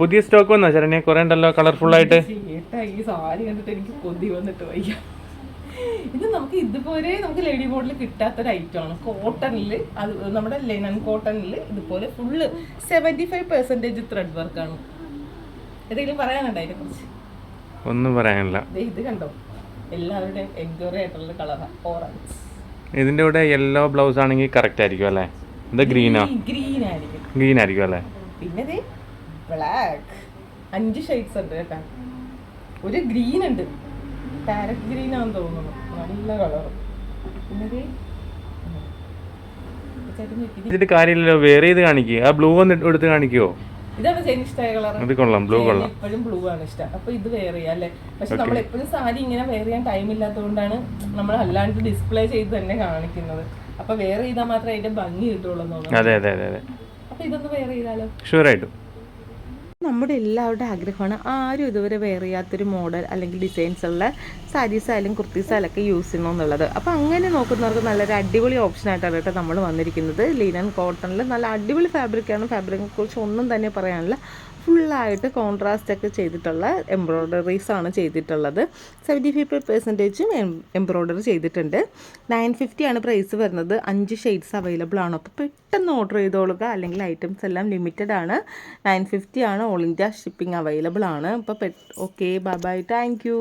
പുതിയ സ്റ്റോക്ക് വന്നോ ശരണ്യ? കുറെ ഉണ്ടല്ലോ കളർഫുൾ ആയിട്ട്. ഈ സാരി കണ്ടിട്ട് എനിക്ക് കൊതി വന്നിട്ട് വയ്യ. ഇത് നമുക്ക് ഇതുപോലെ നമുക്ക് ലേഡി ബോർഡിൽ കിട്ടാത്തൊരു ഐറ്റമാണ്. കോട്ടണിൽ, അത് നമ്മുടെ ലെനൻ കോട്ടണിൽ ഇതുപോലെ ഫുള്ള് 75% ത്രെഡ് വർക്കാണ്. എന്തെങ്കിലും പറയാനുണ്ടോ അതിനെ കുറിച്ച്? ഒന്നും പറയാനില്ല. ഇത് കണ്ടോ, എല്ലാവരുടെയും എൻജോയ് ആയിട്ടുള്ള കളറാണ് ഓറഞ്ച്. ഇതിന്റെ കൂടെ യെല്ലോ ബ്ലൗസ് ആണെങ്കിൽ കറക്റ്റ് ആയിരിക്കും അല്ലേ? ഇത് ഗ്രീനോ? ഗ്രീൻ ആയിരിക്കും. ഗ്രീൻ ആയിരിക്കും അല്ലേ? പിന്നെ ബ്ലാക്ക് 5 ഷെയ്ഡ്സ് ഉണ്ട് കേട്ടോ. ഒരു ഗ്രീൻ ഉണ്ട്, പാരറ്റ് ഗ്രീൻ ആണെന്ന് തോന്നുന്നു, നല്ല കളറും. പിന്നെ ഇതിന്റെ കാര്യമില്ലല്ലോ, വേറെ ഇത് കാണിക്കുക. ആ ബ്ലൂ ഒന്ന് എടുത്ത് കാണിക്കുവോ? ഇതാണ് ചേച്ചി ഇഷ്ടമായ കളർ. ഇത് കൊള്ളാം, ബ്ലൂ കൊള്ളാം. എപ്പോഴും ബ്ലൂ ആണ് ഇഷ്ടം. അപ്പൊ ഇത് വെയർ ചെയ്യാം അല്ലേ? പക്ഷെ നമ്മൾ എപ്പോഴും സാരി ഇങ്ങനെ വെയർ ചെയ്യാൻ ടൈം ഇല്ലാത്തതുകൊണ്ടാണ് നമ്മൾ അല്ലാണ്ട് ഡിസ്പ്ലേ ചെയ്ത് തന്നെ കാണിക്കുന്നത്. അപ്പൊ വെയർ ചെയ്താൽ മാത്രമേ അതിന്റെ ഭംഗി കിട്ടുള്ളൂ എന്ന് തോന്നുന്നു. അതെ അതെ അതെ. അപ്പൊ ഇതൊന്ന് വെയർ ചെയ്താലോ? ഷുവറായിട്ടും. നമ്മുടെ എല്ലാവരുടെ ആഗ്രഹമാണ് ആരും ഇതുവരെ വെയർ ചെയ്യാത്തൊരു മോഡൽ അല്ലെങ്കിൽ ഡിസൈൻസ് ഉള്ള സാരീസ് ആയാലും കുർത്തീസ് ആയാലും ഒക്കെ യൂസ് ചെയ്യണമെന്നുള്ളത്. അപ്പോൾ അങ്ങനെ നോക്കുന്നവർക്ക് നല്ലൊരു അടിപൊളി ഓപ്ഷനായിട്ടാണ് കേട്ടോ നമ്മൾ വന്നിരിക്കുന്നത്. ലിനൻ കോട്ടണിൽ നല്ല അടിപൊളി ഫാബ്രിക്കാണ്. ഫാബ്രിക്കിനെ കുറിച്ച് ഒന്നും തന്നെ പറയാനില്ല. ഫുള്ളായിട്ട് കോൺട്രാസ്റ്റ് ഒക്കെ ചെയ്തിട്ടുള്ള എംബ്രോയ്ഡറീസ് ആണ് ചെയ്തിട്ടുള്ളത്. 75% എംബ്രോയ്ഡറി ചെയ്തിട്ടുണ്ട്. 950 ആണ് പ്രൈസ് വരുന്നത്. 5 ഷെയ്ഡ്സ് അവൈലബിൾ ആണ്. അപ്പോൾ പെട്ടെന്ന് ഓർഡർ ചെയ്തോളുക, അല്ലെങ്കിൽ ഐറ്റംസ് എല്ലാം ലിമിറ്റഡ് ആണ്. 950 ആണ്. ഓൾ ഇന്ത്യ ഷിപ്പിംഗ് അവൈലബിൾ ആണ്. അപ്പോൾ okay, bye bye, thank you.